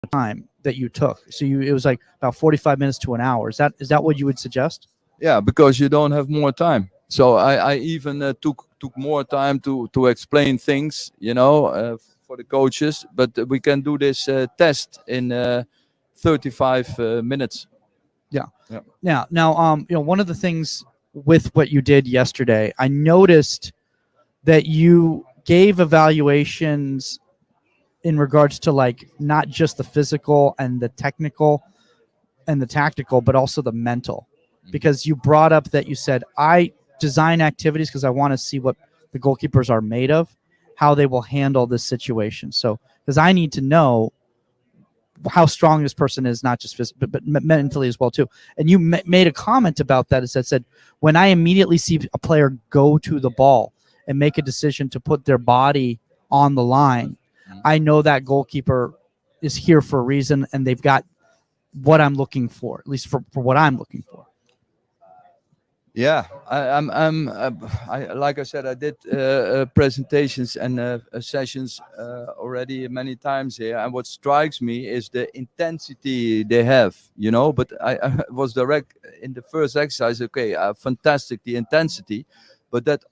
time that you took. So it was like about 45 minutes to an hour. Is that what you would suggest? Yeah, because you don't have more time. So I even took more time to explain things, for the coaches. But we can do this test in 35 minutes. Yeah. Yeah. Yeah. Now, one of the things with what you did yesterday, I noticed that you gave evaluations in regards to like not just the physical and the technical and the tactical, but also the mental. Because you brought up that you said, I design activities because I want to see what the goalkeepers are made of, how they will handle this situation. So, because I need to know how strong this person is, not just physically, but mentally as well too. And you made a comment about that. It said, when I immediately see a player go to the ball and make a decision to put their body on the line, I know that goalkeeper is here for a reason, and they've got what I'm looking for, at least for what I'm looking for. Yeah, like I said, I did presentations and sessions already many times here. And what strikes me is the intensity they have, But I was direct in the first exercise. Okay, fantastic, the intensity, but that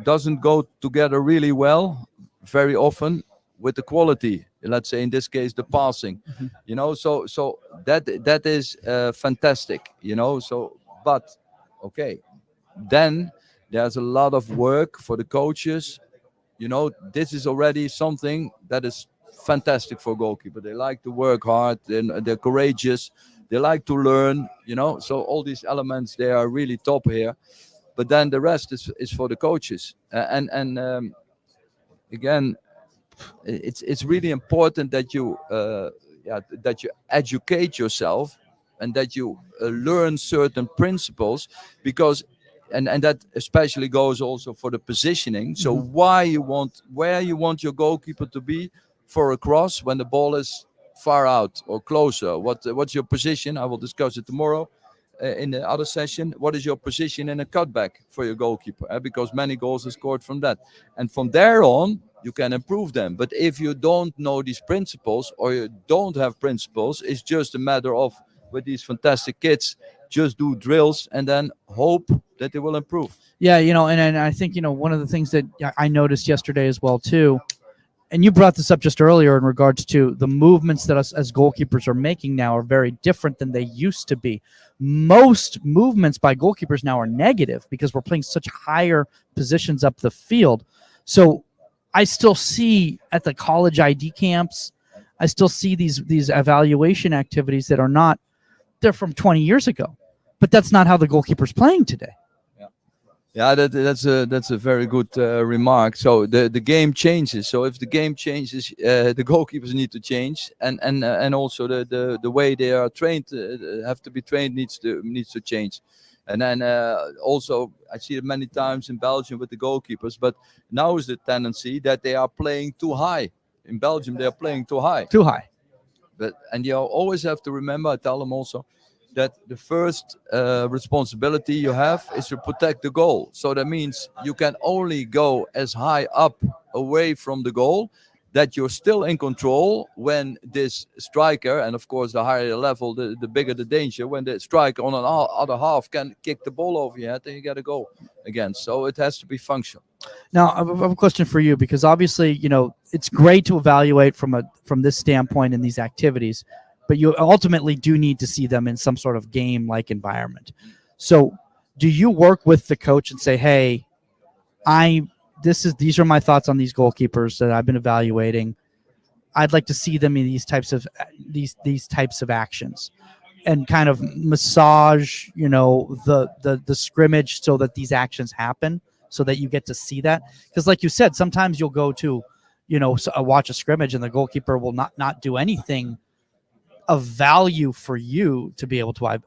doesn't go together really well very often with the quality. Let's say in this case, the passing, So that is fantastic, So, but okay, then there's a lot of work for the coaches. This is already something that is fantastic for goalkeeper. They like to work hard and they're courageous. They like to learn, So all these elements, they are really top here. But then the rest is for the coaches. And again, it's really important that you educate yourself and that you learn certain principles, because and that especially goes also for the positioning. So where you want your goalkeeper to be for a cross when the ball is far out or closer. What's your position? I will discuss it tomorrow in the other session. What is your position in a cutback for your goalkeeper? Because many goals are scored from that, and from there on you can improve them. But if you don't know these principles, or you don't have principles, it's just a matter of, with these fantastic kids, just do drills and then hope that they will improve. Yeah, and I think one of the things that I noticed yesterday as well too, and you brought this up just earlier in regards to the movements that us as goalkeepers are making now are very different than they used to be. Most movements by goalkeepers now are negative because we're playing such higher positions up the field. So I still see at the college ID camps, I still see these evaluation activities that are not, they're from 20 years ago, but that's not how the goalkeeper's playing today. Yeah, that's a very good remark. So the game changes. So if the game changes, the goalkeepers need to change, and also the way they are trained, have to be trained, needs to change. And then also I see it many times in Belgium with the goalkeepers, but now is the tendency that they are playing too high. In Belgium, they are playing too high. Too high. And you always have to remember, I tell them also, that the first responsibility you have is to protect the goal. So that means you can only go as high up away from the goal that you're still in control when this striker, and of course the higher the level, the bigger the danger, when the striker on an other half can kick the ball over your head, then you got to go again. So it has to be functional. Now, I have a question for you, because obviously, it's great to evaluate from this standpoint in these activities, but you ultimately do need to see them in some sort of game-like environment. So do you work with the coach and say, hey, these are my thoughts on these goalkeepers that I've been evaluating. I'd like to see them in these types of actions, and kind of massage, the scrimmage so that these actions happen, so that you get to see that. Because like you said, sometimes you'll go to, watch a scrimmage and the goalkeeper will not do anything of value for you to be able to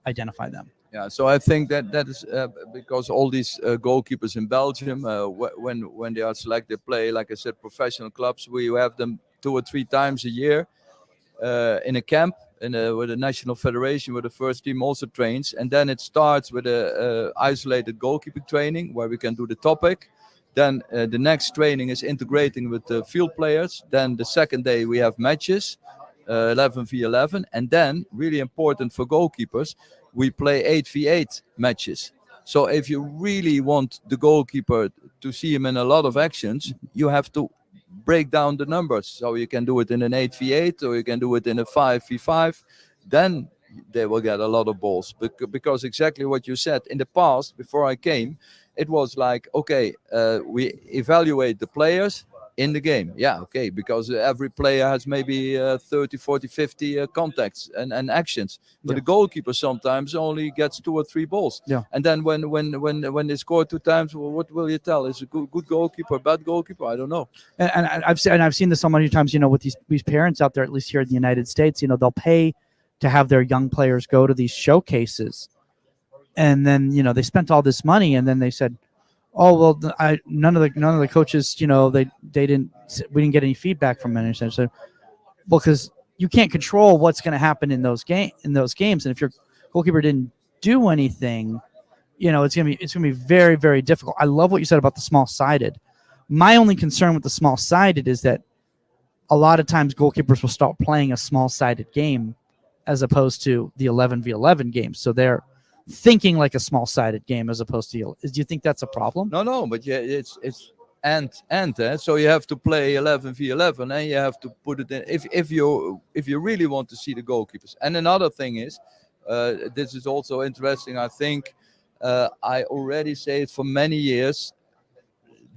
identify them. Yeah, so I think that is because all these goalkeepers in Belgium, when they are selected, they play, like I said, professional clubs. We have them 2 or 3 times a year in a camp with the national federation, where the first team also trains, and then it starts with a isolated goalkeeping training where we can do the topic. Then the next training is integrating with the field players. Then the second day we have matches, 11v11, and then really important for goalkeepers, we play 8v8 matches. So if you really want the goalkeeper to see him in a lot of actions, you have to break down the numbers. So you can do it in an 8v8 or you can do it in a 5v5. Then they will get a lot of balls. Because exactly what you said, in the past, before I came, it was like, okay, we evaluate the players in the game. Yeah, okay, because every player has maybe 30, 40, 50 contacts and actions. But the goalkeeper sometimes only gets 2 or 3 balls. Yeah. And then when they score 2 times, well, what will you tell? Is a good goalkeeper, bad goalkeeper? I don't know. And I've seen this so many times, with these parents out there, at least here in the United States, they'll pay to have their young players go to these showcases. And then, they spent all this money and then they said, oh, well, none of the coaches, we didn't get any feedback from them. So, well, because you can't control what's going to happen in those games. And if your goalkeeper didn't do anything, it's going to be very, very difficult. I love what you said about the small-sided. My only concern with the small-sided is that a lot of times goalkeepers will start playing a small-sided game as opposed to the 11v11 games. So they're thinking like a small-sided game as opposed to. Do you think that's a problem? No, but yeah, it's so you have to play 11v11 and you have to put it in if you really want to see the goalkeepers. And another thing is, this is also interesting. I think I already say it for many years.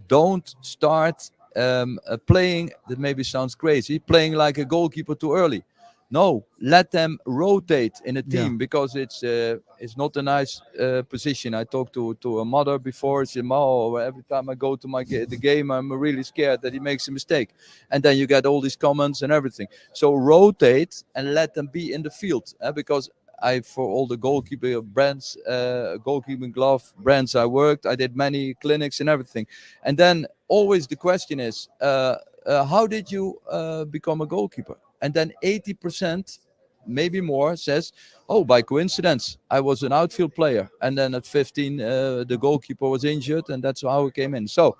Don't start playing. That maybe sounds crazy. Playing like a goalkeeper too early. No, let them rotate in a team because it's not a nice position. I talked to a mother before. She said, "Oh, every time I go to the game, I'm really scared that he makes a mistake." And then you get all these comments and everything. So rotate and let them be in the field because for all the goalkeeper brands, goalkeeping glove brands I worked, I did many clinics and everything. And then always the question is, how did you become a goalkeeper? And then 80%, maybe more, says, oh, by coincidence, I was an outfield player. And then at 15, the goalkeeper was injured, and that's how I came in. So,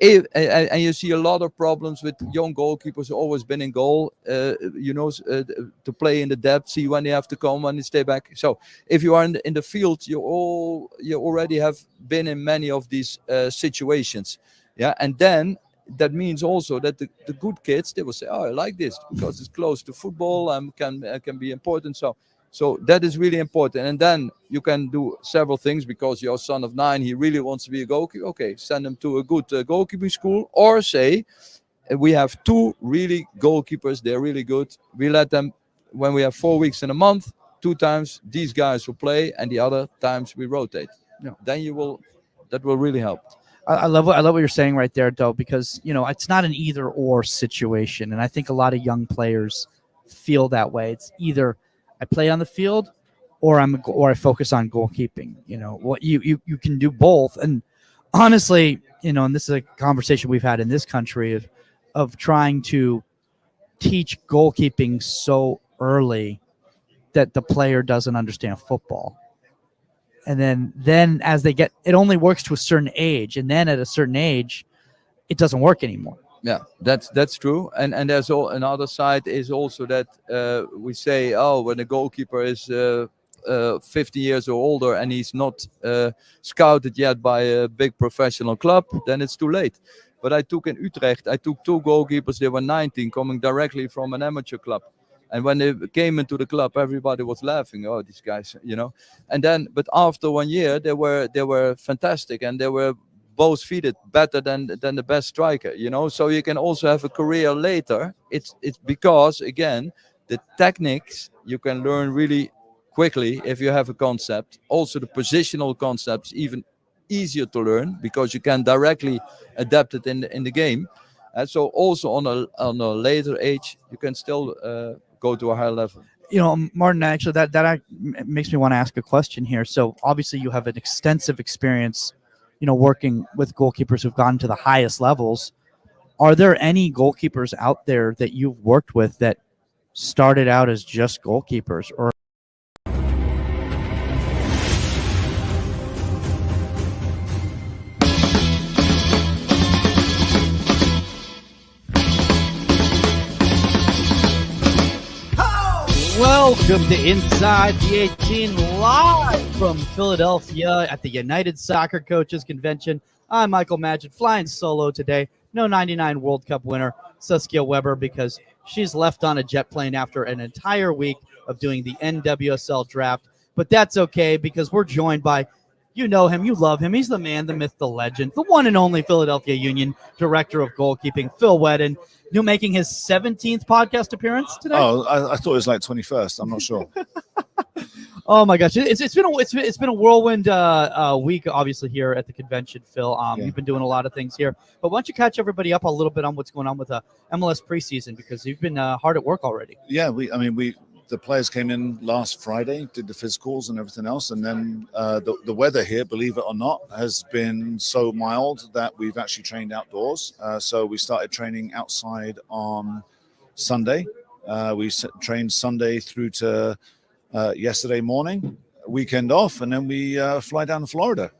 and you see a lot of problems with young goalkeepers who always been in goal, to play in the depth, see when they have to come, when they stay back. So if you are in the field, you already have been in many of these situations. Yeah, and then that means also that the good kids, they will say, oh, I like this because it's close to football and can be important. So that is really important. And then you can do several things because your son of 9, he really wants to be a goalkeeper. Okay, send him to a good goalkeeping school, or say we have 2 really goalkeepers. They're really good. We let them, when we have 4 weeks in a month, 2 times these guys will play and the other times we rotate. Yeah. Then that will really help. I love what you're saying right there, though, because it's not an either or situation, and I think a lot of young players feel that way. It's either I play on the field, or I focus on goalkeeping. What you can do both, and honestly, and this is a conversation we've had in this country of trying to teach goalkeeping so early that the player doesn't understand football. And then as they get, it only works to a certain age, and then at a certain age, it doesn't work anymore. Yeah, that's true. And there's another side is also that we say, oh, when a goalkeeper is 50 years or older and he's not scouted yet by a big professional club, then it's too late. But I took in Utrecht, 2 goalkeepers. They were 19, coming directly from an amateur club. And when they came into the club, everybody was laughing. Oh, these guys, And then, but after 1 year, they were fantastic, and they were both feet better than the best striker. So you can also have a career later. It's because again, the techniques you can learn really quickly if you have a concept. Also, the positional concepts even easier to learn because you can directly adapt it in the game. And so also on a later age, you can still go to a higher level. Martin, actually, that makes me want to ask a question here. So obviously you have an extensive experience, working with goalkeepers who've gotten to the highest levels. Are there any goalkeepers out there that you've worked with that started out as just goalkeepers, or Welcome to Inside the 18, live from Philadelphia at the United Soccer Coaches Convention. I'm Michael Magid, flying solo today. No 99 World Cup winner, Saskia Weber, because she's left on a jet plane after an entire week of doing the NWSL draft. But that's okay, because we're joined by, you know him, you love him. He's the man, the myth, the legend, the one and only Philadelphia Union Director of Goalkeeping, Phil Wheddon. You're making his 17th podcast appearance today. Oh, I thought it was like 21st. I'm not sure. Oh my gosh, it's been a whirlwind week, obviously, here at the convention, Phil. Yeah. You've been doing a lot of things here, but why don't you catch everybody up a little bit on what's going on with MLS preseason, because you've been hard at work already. Yeah, the players came in last Friday, did the physicals and everything else, and then the weather here, believe it or not, has been so mild that we've actually trained outdoors. So we started training outside on Sunday. We trained Sunday through to yesterday morning, weekend off, and then we fly down to Florida.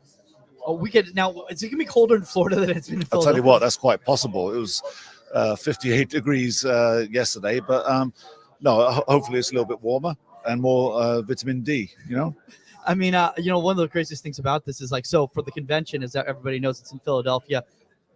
Oh, now, is it gonna be colder in Florida than it's been in I'll Philadelphia? tell you what, that's quite possible. It was 58 degrees yesterday, but no, hopefully it's a little bit warmer and more vitamin D, you know? I mean, one of the craziest things about this is, like, so for the convention, is that everybody knows it's in Philadelphia.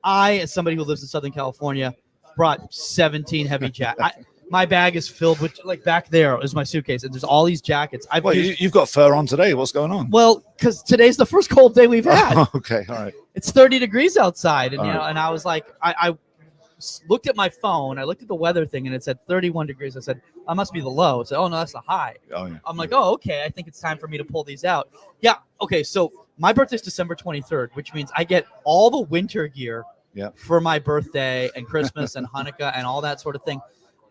I, as somebody who lives in Southern California, brought 17 heavy jackets. My bag is filled with, like, back there is my suitcase, and there's all these jackets. You've got fur on today. What's going on? Well, because today's the first cold day we've had. Okay, all right. It's 30 degrees outside, and All right. and I was like, I looked at my phone, I looked at the weather thing, and it said 31 degrees. I said, that must be the low. I said, oh no, that's the high. Oh yeah. I'm like, oh, okay, I think it's time for me to pull these out. Yeah, okay, so my birthday's December 23rd, which means I get all the winter gear for my birthday and Christmas and Hanukkah and all that sort of thing.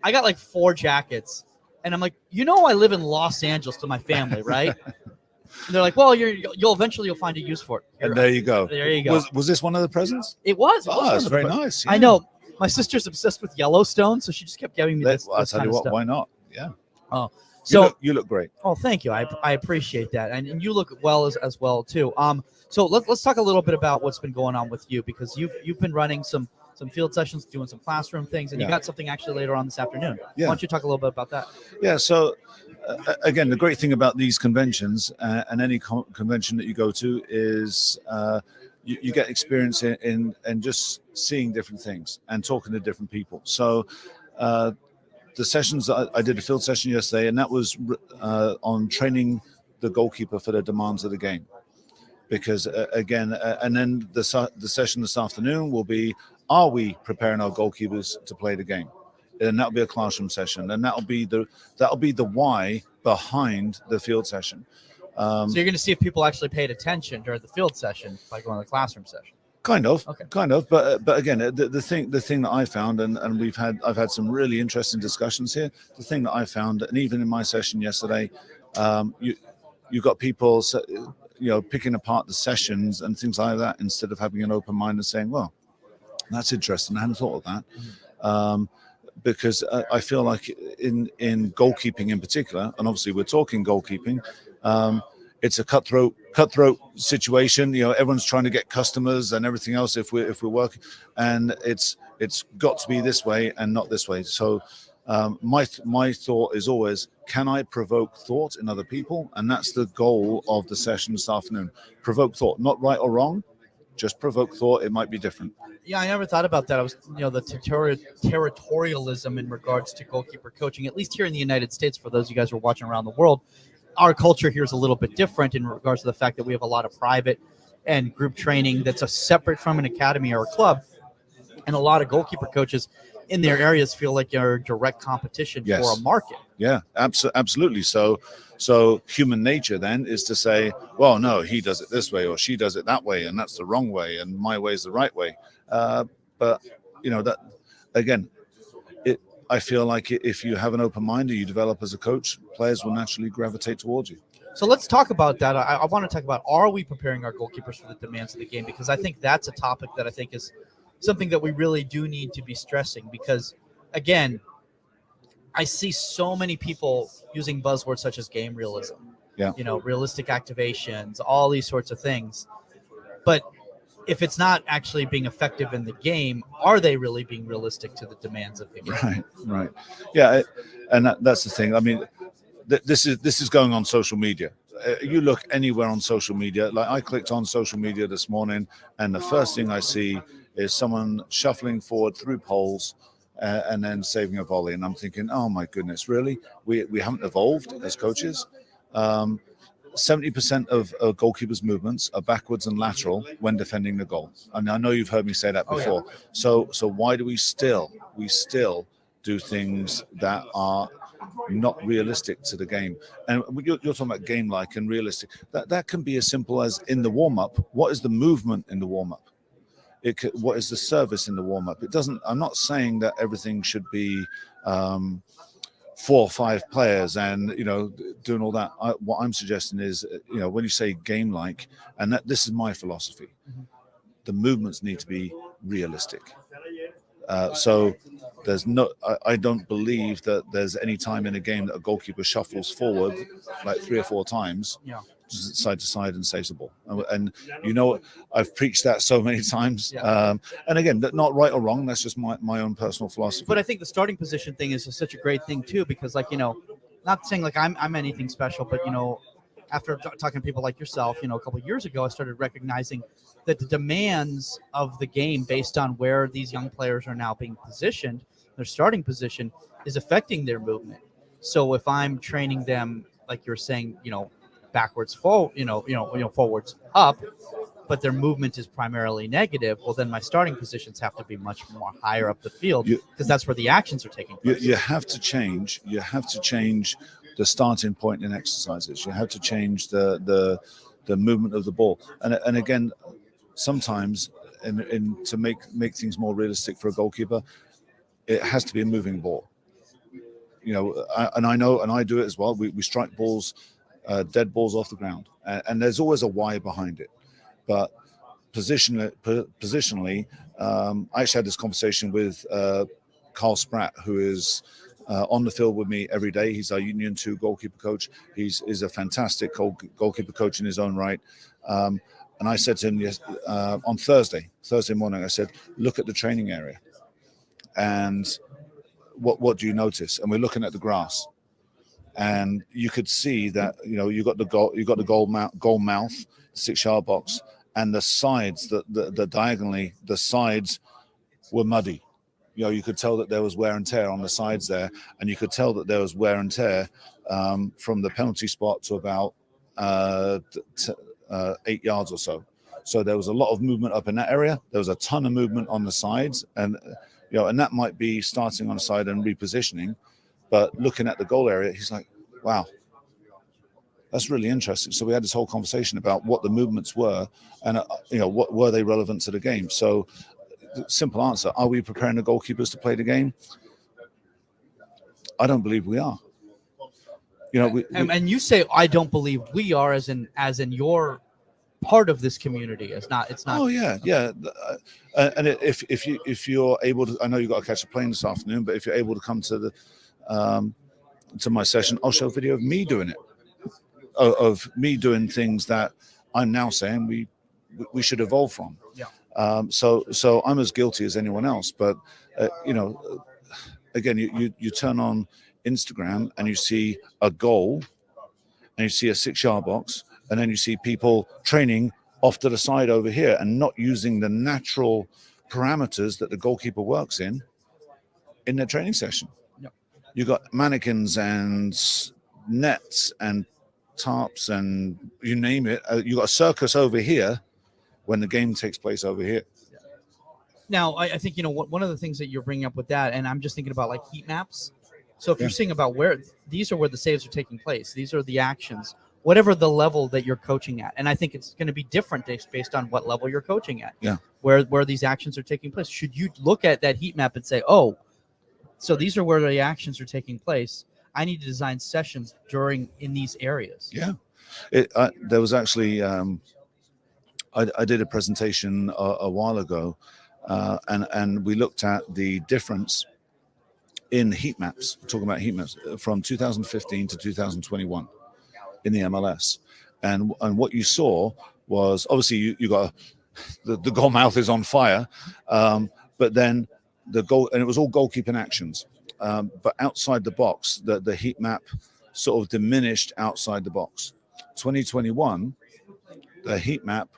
I got like 4 jackets, and I'm like, I live in Los Angeles to my family, right? And they're like, well, you'll find a use for it. And there you go. There you go. Was this one of the presents? It was. Oh, that's very nice. I know. My sister's obsessed with Yellowstone, so she just kept giving me this. I'll tell you what, stuff. why not? Yeah. Oh, so you look great. Oh, thank you. I appreciate that, and you look well as well too. So let's talk a little bit about what's been going on with you, because you've been running some field sessions, doing some classroom things, and you got something actually later on this afternoon. Yeah. Why don't you talk a little bit about that? Yeah. So again, the great thing about these conventions and any convention that you go to is you get experience in just seeing different things and talking to different people. So the sessions that I did a field session yesterday, and that was on training the goalkeeper for the demands of the game. Because again, and then the session this afternoon will be, are we preparing our goalkeepers to play the game? And that'll be a classroom session, and that'll be the why behind the field session. So you're going to see if people actually paid attention during the field session by going to the classroom session. Kind of, okay. Kind of, but again, the thing that I found, and I've had some really interesting discussions here. The thing that I found, and even in my session yesterday, you've got people, picking apart the sessions and things like that, instead of having an open mind and saying, well, that's interesting, I hadn't thought of that. Because I feel like in goalkeeping in particular, and obviously we're talking goalkeeping, it's a cutthroat situation. Everyone's trying to get customers and everything else if we're working, and it's got to be this way and not this way. So my thought is always, can I provoke thought in other people? And that's the goal of the session this afternoon. Provoke thought, not right or wrong, just provoke thought. It might be different. Yeah, I never thought about that. I was, the territorialism in regards to goalkeeper coaching, at least here in the United States, for those of you guys who are watching around the world, our culture here is a little bit different in regards to the fact that we have a lot of private and group training that's separate from an academy or a club. And a lot of goalkeeper coaches in their areas feel like they're direct competition for a market. Yeah, absolutely. So human nature then is to say, well, no, he does it this way or she does it that way, and that's the wrong way, and my way is the right way. But that again, I feel like if you have an open mind and you develop as a coach, players will naturally gravitate towards you. So let's talk about that. I want to talk about, are we preparing our goalkeepers for the demands of the game? Because I think that's a topic that I think is something that we really do need to be stressing, because, again, I see so many people using buzzwords such as game realism, realistic activations, all these sorts of things. But if it's not actually being effective in the game, are they really being realistic to the demands of the game? Right. Yeah, and that's the thing. I mean, this is going on social media. You look anywhere on social media. Like I clicked on social media this morning, and the first thing I see is someone shuffling forward through poles and then saving a volley. And I'm thinking, oh my goodness, really? We haven't evolved as coaches. 70% of goalkeepers' movements are backwards and lateral when defending the goal. And I know you've heard me say that before. So why do we still do things that are not realistic to the game? And you're talking about game-like and realistic. That can be as simple as in the warm-up. What is the movement in the warm-up? What is the service in the warm-up? It doesn't. I'm not saying that everything should be 4 or 5 players and doing all that. What I'm suggesting is when you say game-like, and this is my philosophy, the movements need to be realistic. So there's I don't believe that there's any time in a game that a goalkeeper shuffles forward like 3 or 4 times, side to side, and saves the ball. And I've preached that so many times. And again, not right or wrong. That's just my own personal philosophy. But I think the starting position thing is such a great thing too, because not saying like I'm anything special, but after talking to people like yourself, a couple of years ago, I started recognizing that the demands of the game based on where these young players are now being positioned, their starting position, is affecting their movement. So if I'm training them, like you're saying, backwards, forwards, up, but their movement is primarily negative, well, then my starting positions have to be much more higher up the field because that's where the actions are taking place. You have to change. You have to change the starting point in exercises. You have to change the movement of the ball. And again, sometimes to make things more realistic for a goalkeeper, it has to be a moving ball. And I know, and I do it as well. We strike balls, dead balls off the ground, and there's always a why behind it. But positionally, I actually had this conversation with Carl Spratt, who is on the field with me every day. He's our Union 2 goalkeeper coach. He's a fantastic goalkeeper coach in his own right. And I said to him on Thursday morning, I said, look at the training area. And what do you notice? And we're looking at the grass. And you could see that, you got the goal mouth, 6-yard box, and the sides, the diagonally, the sides were muddy. You could tell that there was wear and tear on the sides there, and you could tell that there was wear and tear from the penalty spot to about 8 yards or so. So there was a lot of movement up in that area. There was a ton of movement on the sides, and and that might be starting on a side and repositioning. But looking at the goal area, he's like, wow, that's really interesting. So we had this whole conversation about what the movements were and, what were they relevant to the game. So simple answer, are we preparing the goalkeepers to play the game? I don't believe we are. And you say, I don't believe we are, as in you're part of this community. It's not. Oh yeah. And if you're able to, I know you've got to catch a plane this afternoon, but if you're able to come to to my session, I'll show a video of me doing it, of me doing things that I'm now saying we should evolve from. So I'm as guilty as anyone else. But again, you turn on Instagram and you see a goal and you see a 6-yard box, and then you see people training off to the side over here and not using the natural parameters that the goalkeeper works in their training session. You got mannequins and nets and tarps and you name it. You got a circus over here when the game takes place over here. Now, I think, one of the things that you're bringing up with that, and I'm just thinking about like heat maps. So if you're seeing about where these are where the saves are taking place, these are the actions, whatever the level that you're coaching at. And I think it's going to be different based on what level you're coaching at. Where these actions are taking place. Should you look at that heat map and say, oh, so these are where the actions are taking place. I need to design sessions in these areas. There was actually I did a presentation a while ago, and we looked at the difference in heat maps. We're talking about heat maps from 2015 to 2021 in the MLS, and what you saw was obviously you got the goal mouth is on fire, but then the goal, and it was all goalkeeping actions. But outside the box, the heat map sort of diminished outside the box. 2021, the heat map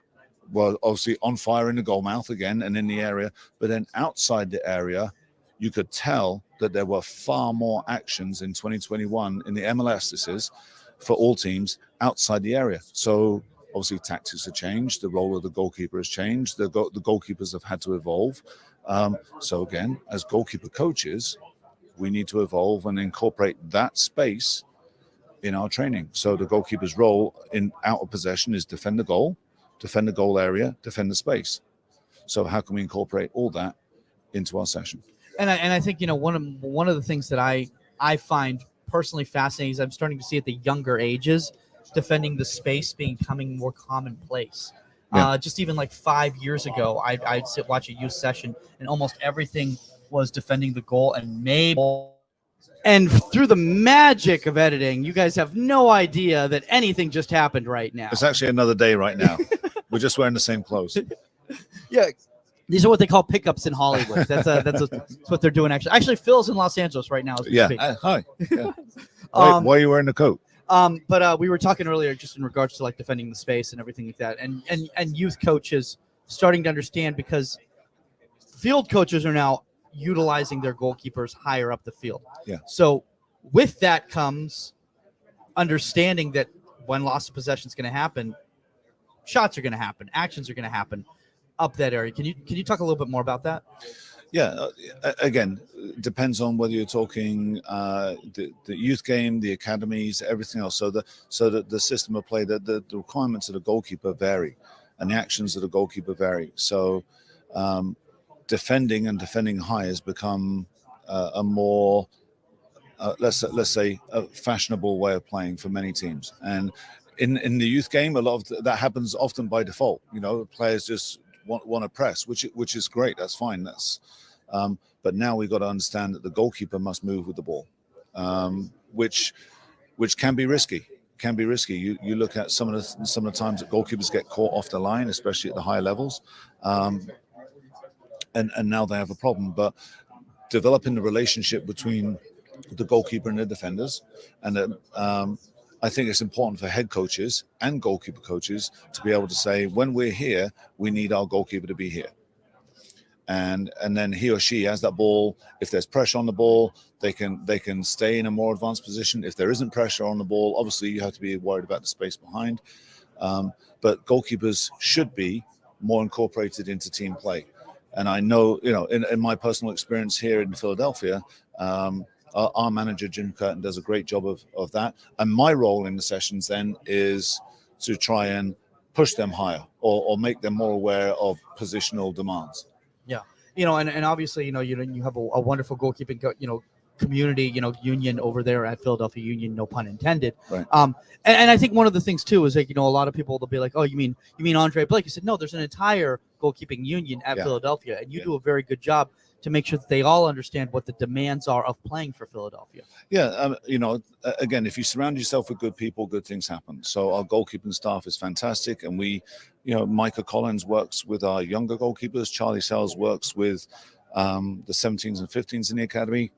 was obviously on fire in the goal mouth again and in the area, but then outside the area, you could tell that there were far more actions in 2021 in the MLS, this is, for all teams outside the area. So obviously tactics have changed. The role of the goalkeeper has changed. The goalkeepers have had to evolve. So again, as goalkeeper coaches, we need to evolve and incorporate that space in our training. So the goalkeeper's role in out of possession is defend the goal area, defend the space. So how can we incorporate all that into our session? And I think, you know, one of the things that I find personally fascinating is I'm starting to see at the younger ages, defending the space becoming more commonplace. Yeah. Just even like 5 years ago, I'd sit watch a youth session and almost everything was defending the goal and maybe. And through the magic of editing, you guys have no idea that anything just happened right now. It's actually another day right now. We're just wearing the same clothes. Yeah. These are what they call pickups in Hollywood. That's what they're doing actually. Actually, Phil's in Los Angeles right now. As we Yeah. speak. Hi. Yeah. Why are you wearing the coat? But we were talking earlier just in regards to like defending the space and everything like that, and youth coaches starting to understand, because field coaches are now utilizing their goalkeepers higher up the field. Yeah. So with that comes understanding that when loss of possession is going to happen, shots are going to happen, actions are going to happen up that area. Can you talk a little bit more about that? Yeah, again, depends on whether you're talking the youth game, the academies, everything else. So the system of play, the requirements of the goalkeeper vary, and the actions of the goalkeeper vary. So defending high has become a more let's say a fashionable way of playing for many teams. And in the youth game, a lot of that happens often by default. You know, players just want to press, which is great. That's fine. That's but now we've got to understand that the goalkeeper must move with the ball, which can be risky. You look at some of the times that goalkeepers get caught off the line, especially at the higher levels, and now they have a problem. But developing the relationship between the goalkeeper and the defenders, and I think it's important for head coaches and goalkeeper coaches to be able to say, when we're here, we need our goalkeeper to be here. And then he or she has that ball. If there's pressure on the ball, they can stay in a more advanced position. If there isn't pressure on the ball, obviously you have to be worried about the space behind. But goalkeepers should be more incorporated into team play. And I know, you know, in my personal experience here in Philadelphia, our manager, Jim Curtin, does a great job of that. And my role in the sessions then is to try and push them higher or make them more aware of positional demands. Yeah. You know, and obviously, you have a wonderful goalkeeping, community, union over there at Philadelphia Union, no pun intended. Right. And I think one of the things too is like, a lot of people will be like, oh, you mean Andre Blake? I said, no, there's an entire goalkeeping union at Philadelphia, and you do a very good job to make sure that they all understand what the demands are of playing for Philadelphia. Yeah, again, if you surround yourself with good people, good things happen. So our goalkeeping staff is fantastic, and we, Micah Collins works with our younger goalkeepers. Charlie Sells works with the 17s and 15s in the academy.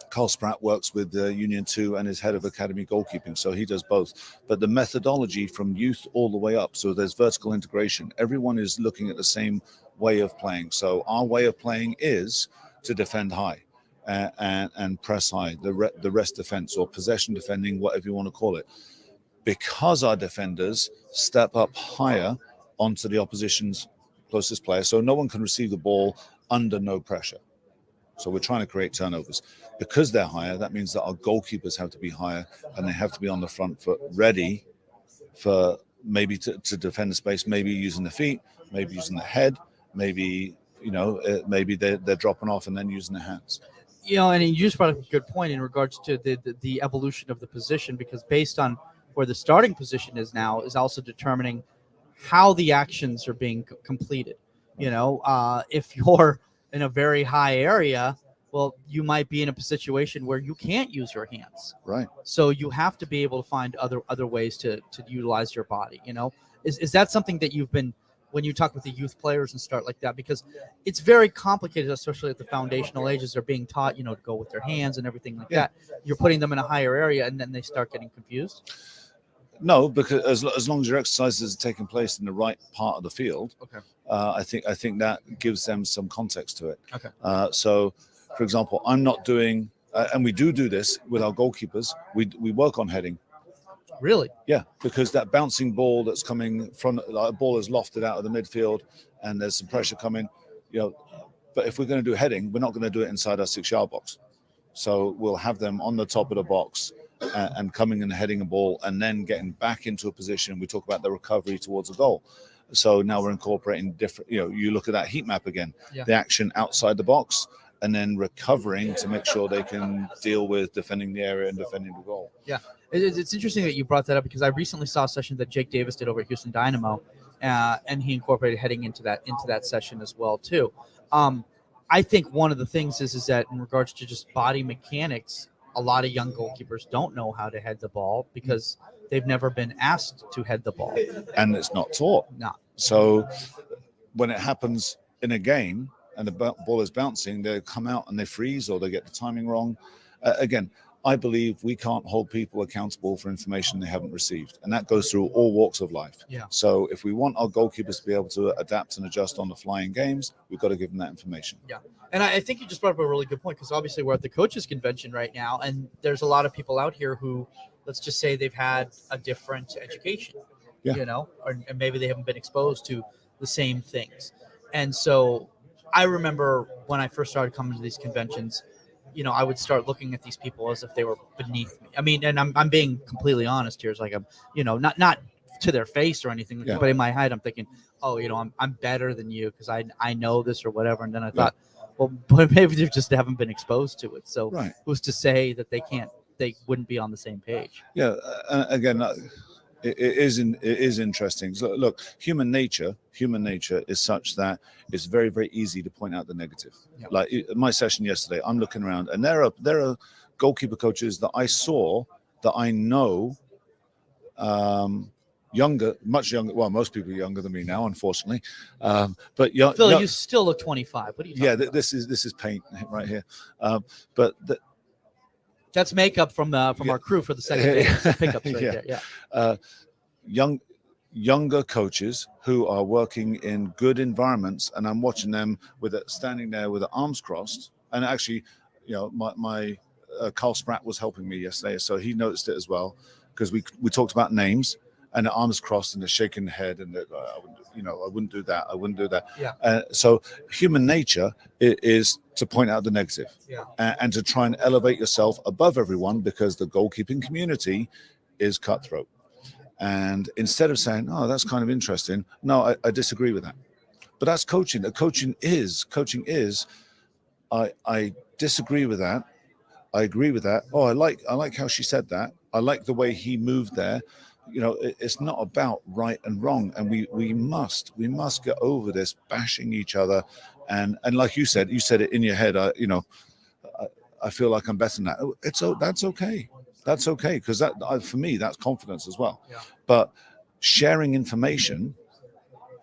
Carl Spratt works with the Union 2 and is head of academy goalkeeping, so he does both. But the methodology from youth all the way up, so there's vertical integration. Everyone is looking at the same way of playing. So our way of playing is to defend high and press high, the rest defense or possession defending, whatever you want to call it, because our defenders step up higher onto the opposition's closest player, so no one can receive the ball under no pressure. So we're trying to create turnovers. Because they're higher, that means that our goalkeepers have to be higher, and they have to be on the front foot, ready for maybe to defend the space, maybe using the feet, maybe using the head, maybe maybe they're dropping off and then using their hands. And you just brought up a good point in regards to the evolution of the position, because based on where the starting position is now is also determining how the actions are being completed. If you're in a very high area, well, you might be in a situation where you can't use your hands. Right. So you have to be able to find other ways to utilize your body. Is that something that you've been when you talk with the youth players and start like that, because it's very complicated, especially at the foundational ages. They're being taught, to go with their hands and everything like that. You're putting them in a higher area, and then they start getting confused. No, because as long as your exercises are taking place in the right part of the field, Okay. I think that gives them some context to it. Okay. So, for example, I'm not doing, and we do this with our goalkeepers. We work on heading. Really? Yeah, because that bouncing ball that's coming from, like, a ball is lofted out of the midfield, and there's some pressure coming. But if we're going to do heading, we're not going to do it inside our 6-yard box. So we'll have them on the top of the box and coming and heading a ball and then getting back into a position. We talk about the recovery towards a goal. So now we're incorporating different, you look at that heat map again, the action outside the box and then recovering to make sure they can deal with defending the area and defending the goal. Yeah. It's interesting that you brought that up, because I recently saw a session that Jake Davis did over at Houston Dynamo, and he incorporated heading into that session as well too. I think one of the things is that in regards to just body mechanics, a lot of young goalkeepers don't know how to head the ball because they've never been asked to head the ball. And it's not taught. No. So when it happens in a game and the ball is bouncing, they come out and they freeze or they get the timing wrong. Again, I believe we can't hold people accountable for information they haven't received. And that goes through all walks of life. Yeah. So if we want our goalkeepers to be able to adapt and adjust on the fly in games, we've got to give them that information. Yeah. And I think you just brought up a really good point, because obviously we're at the coaches convention right now, and there's a lot of people out here who, let's just say, they've had a different education, and maybe they haven't been exposed to the same things. And so I remember when I first started coming to these conventions, I would start looking at these people as if they were beneath me. I mean, and I'm being completely honest here. It's like I'm, not to their face or anything, but in my head, I'm thinking, oh, I'm better than you because I know this or whatever. And then I thought, well, but maybe they just haven't been exposed to it. So who's to say that they wouldn't be on the same page? Yeah. Again, it is interesting. So look, human nature is such that it's very, very easy to point out the negative. Yep. Like my session yesterday, I'm looking around and there are goalkeeper coaches that I saw that I know, much younger. Well, most people are younger than me now, unfortunately. But Phil, you still look 25. What are you talking about? This is paint right here. That's makeup from our crew for the second day. Pickups right there. Yeah. Younger coaches who are working in good environments, and I'm watching them standing there with their arms crossed. And actually, my Carl Spratt was helping me yesterday, so he noticed it as well, because we talked about names and the arms crossed and they're shaking the head and I wouldn't do that. I wouldn't do that. Yeah. So human nature is to point out the negative, and to try and elevate yourself above everyone, because the goalkeeping community is cutthroat. And instead of saying, oh, that's kind of interesting, no, I disagree with that. But that's coaching. Coaching is, I disagree with that. I agree with that. Oh, I like how she said that. I like the way he moved there. It's not about right and wrong. And we must get over this bashing each other. And like you said it in your head, I feel like I'm better than that. That's okay. That's okay, because that, for me, that's confidence as well. Yeah. But sharing information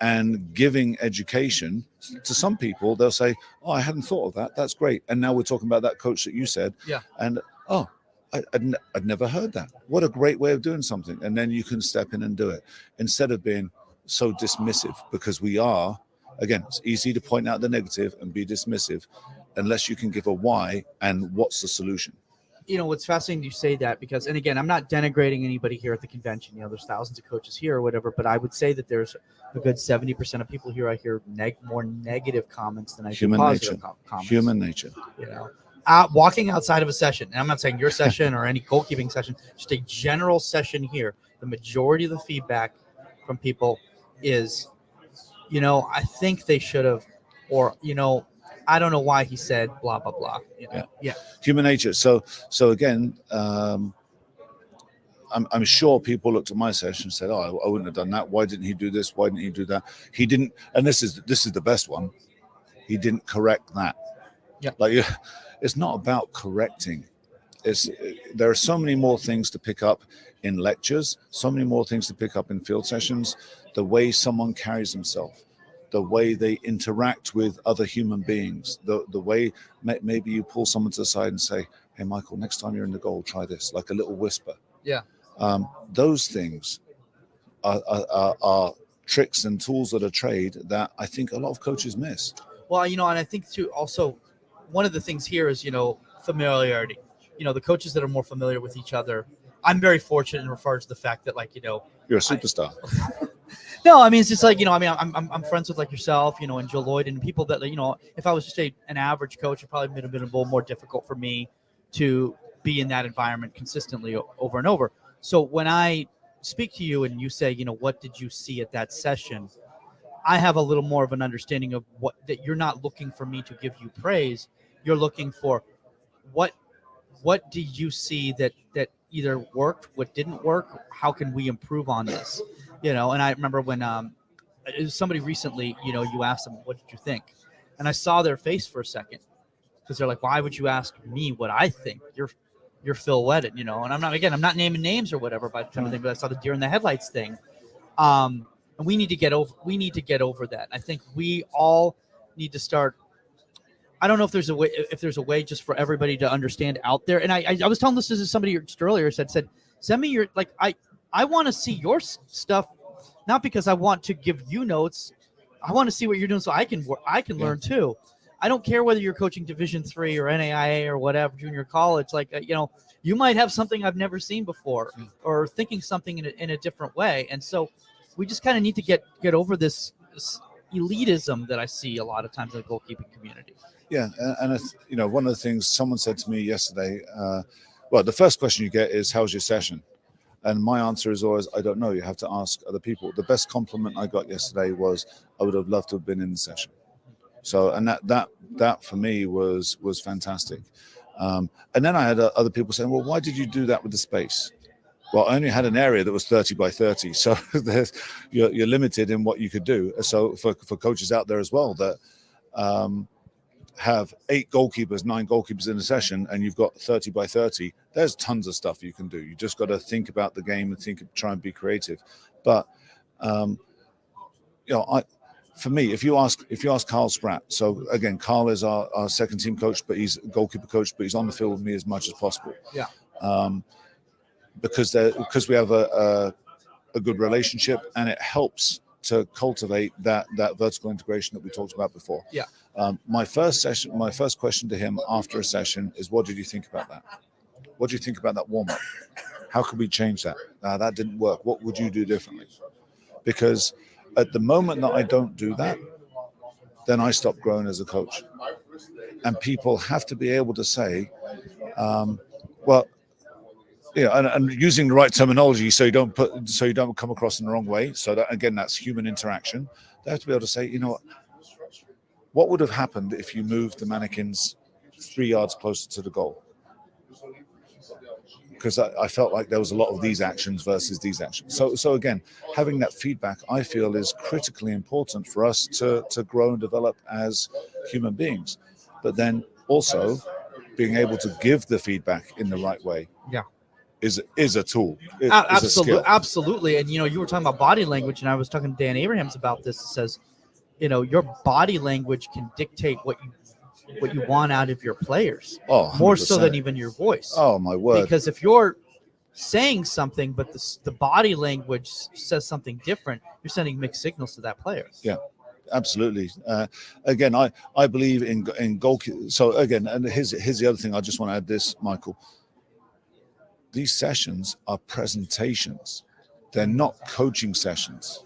and giving education to some people, they'll say, oh, I hadn't thought of that. That's great. And now we're talking about that coach that you said. Yeah. And, oh, I'd never heard that. What a great way of doing something. And then you can step in and do it instead of being so dismissive, because we are, again, it's easy to point out the negative and be dismissive unless you can give a why and what's the solution. What's fascinating you say that, because, and again, I'm not denigrating anybody here at the convention. There's thousands of coaches here or whatever, but I would say that there's a good 70% of people here I hear more negative comments than I do positive comments. Human nature. Walking outside of a session, and I'm not saying your session or any goalkeeping session, just a general session here, the majority of the feedback from people is, I think they should have, or, I don't know why he said blah, blah, blah. Yeah. Human nature. So again, I'm sure people looked at my session and said, oh, I wouldn't have done that. Why didn't he do this? Why didn't he do that? He didn't. And this is the best one. He didn't correct that. Yeah. Like, it's not about correcting. there are so many more things to pick up in lectures, so many more things to pick up in field sessions, the way someone carries himself, the way they interact with other human beings, the way maybe you pull someone to the side and say, hey, Michael, next time you're in the goal, try this, like a little whisper. Yeah. Those things are tricks and tools of the trade that I think a lot of coaches miss. Well, and I think too, also, one of the things here is, familiarity. The coaches that are more familiar with each other. I'm very fortunate in regards to the fact that, You're a superstar. No, I mean, it's just I'm friends with yourself, and Joe Lloyd and people that, if I was just an average coach, it probably would have been a little more difficult for me to be in that environment consistently over and over. So when I speak to you and you say, what did you see at that session? I have a little more of an understanding of that you're not looking for me to give you praise. You're looking for what did you see that either worked, what didn't work, how can we improve on this? And I remember when somebody recently, you asked them, what did you think? And I saw their face for a second because they're like, why would you ask me what I think? You're Phil Wheddon, and I'm not naming names or whatever, but I saw the deer in the headlights thing. And we need to get over that. I think we all need to start. I don't know if there's a way just for everybody to understand out there. And I was telling this to somebody just earlier, said, send me your, I want to see your stuff, not because I want to give you notes. I want to see what you're doing so I can learn too. I don't care whether you're coaching Division III or NAIA or whatever, junior college. You might have something I've never seen before, or thinking something in a different way. And so we just kind of need to get over this elitism that I see a lot of times in the goalkeeping community. Yeah, and it's, one of the things someone said to me yesterday, well, the first question you get is, how's your session? And my answer is always, I don't know. You have to ask other people. The best compliment I got yesterday was, I would have loved to have been in the session. So, and that for me was fantastic. And then I had other people saying, well, why did you do that with the space? Well, I only had an area that was 30 by 30. So you're limited in what you could do. So for coaches out there as well that have 9 goalkeepers in a session, and you've got 30 by 30, there's tons of stuff you can do. You just got to think about the game and try and be creative. But, for me, if you ask Carl Spratt, so again, Carl is our second team coach, but he's a goalkeeper coach, but he's on the field with me as much as possible. Yeah. Because we have a good relationship, and it helps to cultivate that vertical integration that we talked about before. Yeah. My first question to him after a session is, what did you think about that? What do you think about that warm-up? How could we change that? That didn't work. What would you do differently? Because at the moment that I don't do that, then I stop growing as a coach. And people have to be able to say, well, and using the right terminology so you don't come across in the wrong way. So that, again, that's human interaction. They have to be able to say, what would have happened if you moved the mannequins 3 yards closer to the goal? Because I felt like there was a lot of these actions versus these actions. So again, having that feedback, I feel, is critically important for us to grow and develop as human beings. But then also being able to give the feedback in the right way. Yeah. Is a tool. Absolutely. And you were talking about body language, and I was talking to Dan Abrahams about this. It says, your body language can dictate what you want out of your players. Oh, more so than even your voice. Oh my word. Because if you're saying something, but the body language says something different, you're sending mixed signals to that player. Yeah. Absolutely. Again, I believe in goalkeeper. So again, and here's the other thing. I just want to add this, Michael. These sessions are presentations. They're not coaching sessions.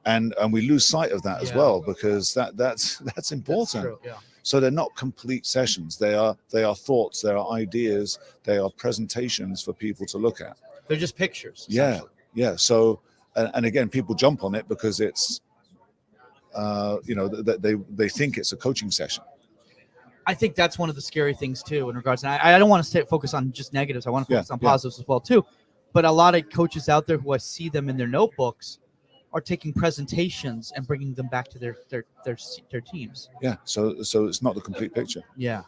And we lose sight of that as well, because that's important. That's true, yeah. So they're not complete sessions. They are thoughts, they are ideas, they are presentations for people to look at. They're just pictures. Yeah. So and again, people jump on it because it's they think it's a coaching session. I think that's one of the scary things too in regards. And I don't want to focus on just negatives. I want to focus on positives as well too. But a lot of coaches out there who I see them in their notebooks are taking presentations and bringing them back to their teams. Yeah. So it's not the complete picture. Yeah.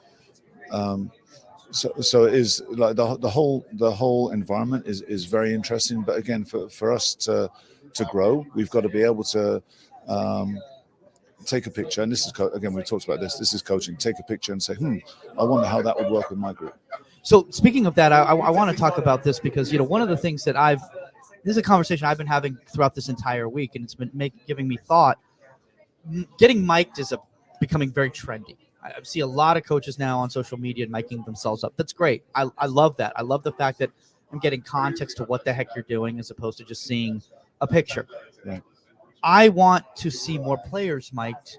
So it is like the whole environment is very interesting. But again, for us to grow, we've got to be able to take a picture. And this is again, we talked about this. This is coaching. Take a picture and say, I wonder how that would work with my group. So speaking of that, I want to talk about this because one of the things that this is a conversation I've been having throughout this entire week, and it's been giving me thought. Getting mic'd is becoming very trendy. I see a lot of coaches now on social media miking themselves up. That's great. I love that. I love the fact that I'm getting context to what the heck you're doing as opposed to just seeing a picture. Right. I want to see more players mic'd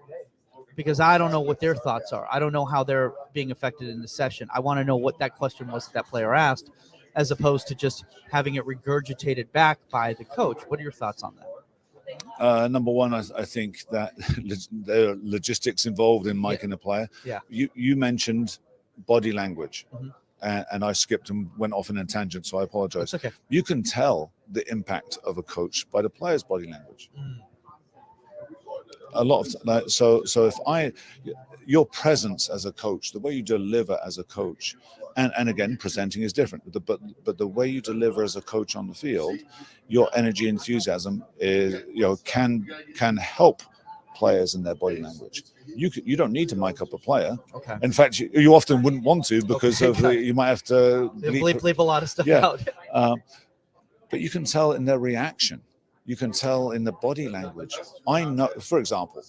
because I don't know what their thoughts are. I don't know how they're being affected in the session. I want to know what that question was that player asked, as opposed to just having it regurgitated back by the coach. What are your thoughts on that? Number one, I think that there are logistics involved in miking a player. Yeah. You mentioned body language, Mhm. and I skipped and went off in a tangent, so I apologize. That's okay. You can tell the impact of a coach by the player's body language. A lot of so if your presence as a coach, the way you deliver as a coach, and again, presenting is different, but the way you deliver as a coach on the field, your energy, enthusiasm is can help players in their body language. You don't need to mic up a player. Okay. In fact, you often wouldn't want to because you might have to bleep a lot of stuff out. But you can tell in their reaction. You can tell in the body language. I know, for example,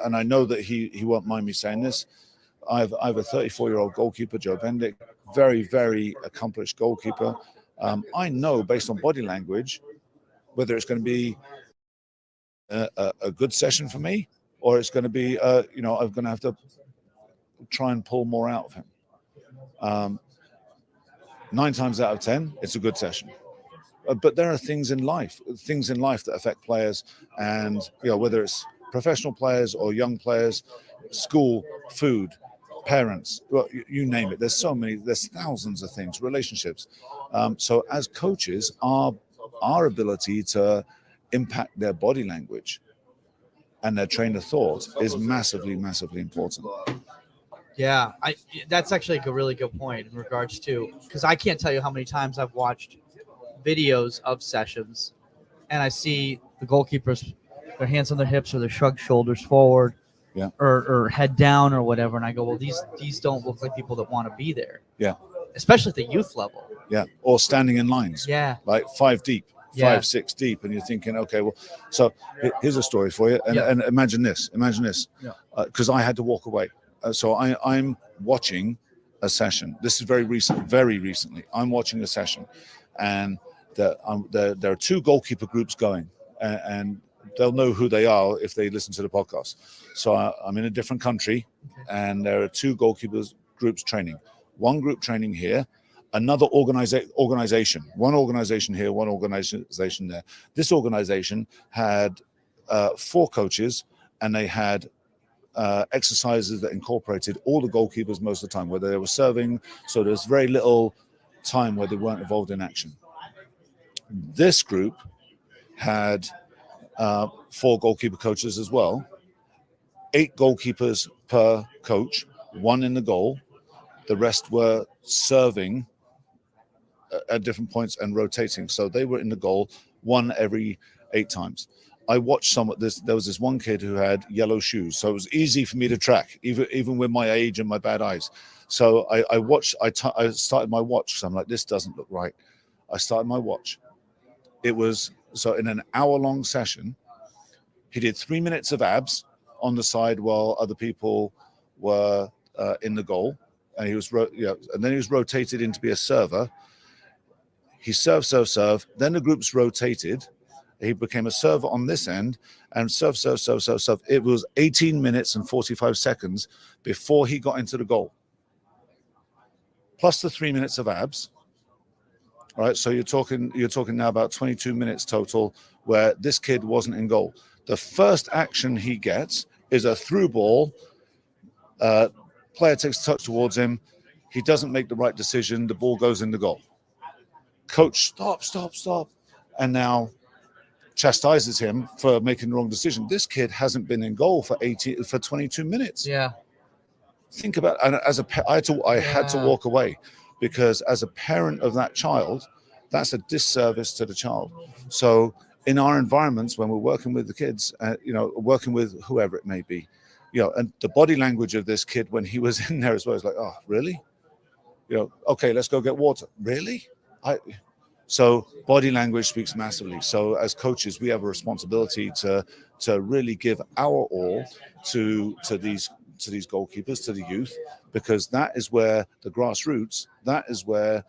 and I know that he won't mind me saying this. I have a 34-year-old goalkeeper, Joe Bendick, very, very accomplished goalkeeper. I know based on body language whether it's going to be a good session for me or it's going to be, I'm going to have to try and pull more out of him. 9 times out of 10, it's a good session. But there are things in life that affect players, and whether it's professional players or young players, school, food, parents, well, you name it. There's thousands of things, relationships. So as coaches, our ability to impact their body language and their train of thought is massively, massively important. Yeah, that's actually a really good point in regards to, because I can't tell you how many times I've watched videos of sessions and I see the goalkeepers, their hands on their hips or their shrugged shoulders forward, or head down or whatever, and I go, well, these don't look like people that want to be there. Yeah, especially at the youth level. Yeah, or standing in lines. Yeah, like 5 deep, 5, 6 deep, and you're thinking, okay, well, so here's a story for you, and imagine this, because I had to walk away. So I'm watching a session. This is very recently. I'm watching a session, and there are 2 goalkeeper groups going, and they'll know who they are if they listen to the podcast. So I'm in a different country, and there are 2 goalkeepers groups training. One group training here, another organization. One organization here, one organization there. This organization had 4 coaches, and they had exercises that incorporated all the goalkeepers most of the time, whether they were serving. So there's very little time where they weren't involved in action. This group had 4 goalkeeper coaches as well, 8 goalkeepers per coach, 1 in the goal. The rest were serving at different points and rotating. So they were in the goal 1 every 8 times. I watched some of this. There was this one kid who had yellow shoes, so it was easy for me to track, even with my age and my bad eyes. So I watched. I started my watch. So I'm like, this doesn't look right. I started my watch. It was so in an hour-long session, he did 3 minutes of abs on the side while other people were in the goal, and he was and then he was rotated in to be a server. He serve. Then the groups rotated. He became a server on this end and serve. It was 18 minutes and 45 seconds before he got into the goal. Plus the 3 minutes of abs. All right, so you're talking now about 22 minutes total where this kid wasn't in goal. The first action he gets is a through ball. Player takes a touch towards him. He doesn't make the right decision. The ball goes in the goal. Coach, stop. And now chastises him for making the wrong decision. This kid hasn't been in goal for 22 minutes. Yeah. think about, and as a I had to walk away, because as a parent of that child, that's a disservice to the child. So in our environments, when we're working with the kids, working with whoever it may be, and the body language of this kid when he was in there as well is like, oh, really? Okay, let's go get water. Really? So body language speaks massively. So as coaches, we have a responsibility to really give our all to these goalkeepers, to the youth, because that is where the grassroots, that is where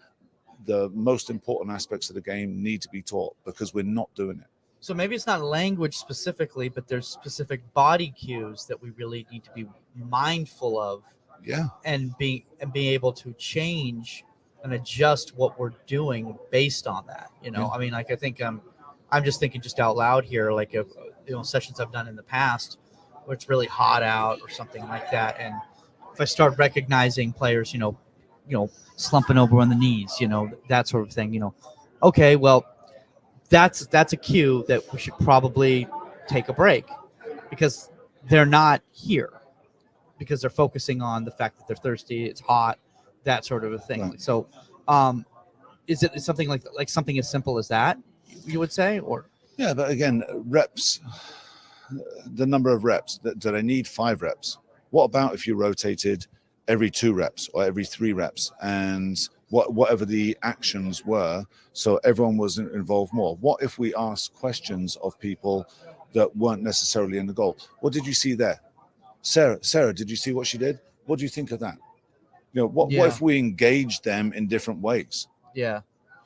the most important aspects of the game need to be taught, because we're not doing it. So maybe it's not language specifically, but there's specific body cues that we really need to be mindful of. Yeah. And being able to change and adjust what we're doing based on that. I mean, like, I think I'm just thinking just out loud here, like, if, sessions I've done in the past where it's really hot out or something like that, and if I start recognizing players, slumping over on the knees, that sort of thing, okay, well, that's a cue that we should probably take a break, because they're not here, because they're focusing on the fact that they're thirsty, it's hot, that sort of a thing. Right. So is it something like something as simple as that, you would say? Or yeah, but again, reps, the number of reps, do they need 5 reps? What about if you rotated every 2 reps or every 3 reps, and whatever the actions were, so everyone was involved more? What if we asked questions of people that weren't necessarily in the goal? What did you see there? Sarah, did you see what she did? What do you think of that? What if we engage them in different ways? Yeah.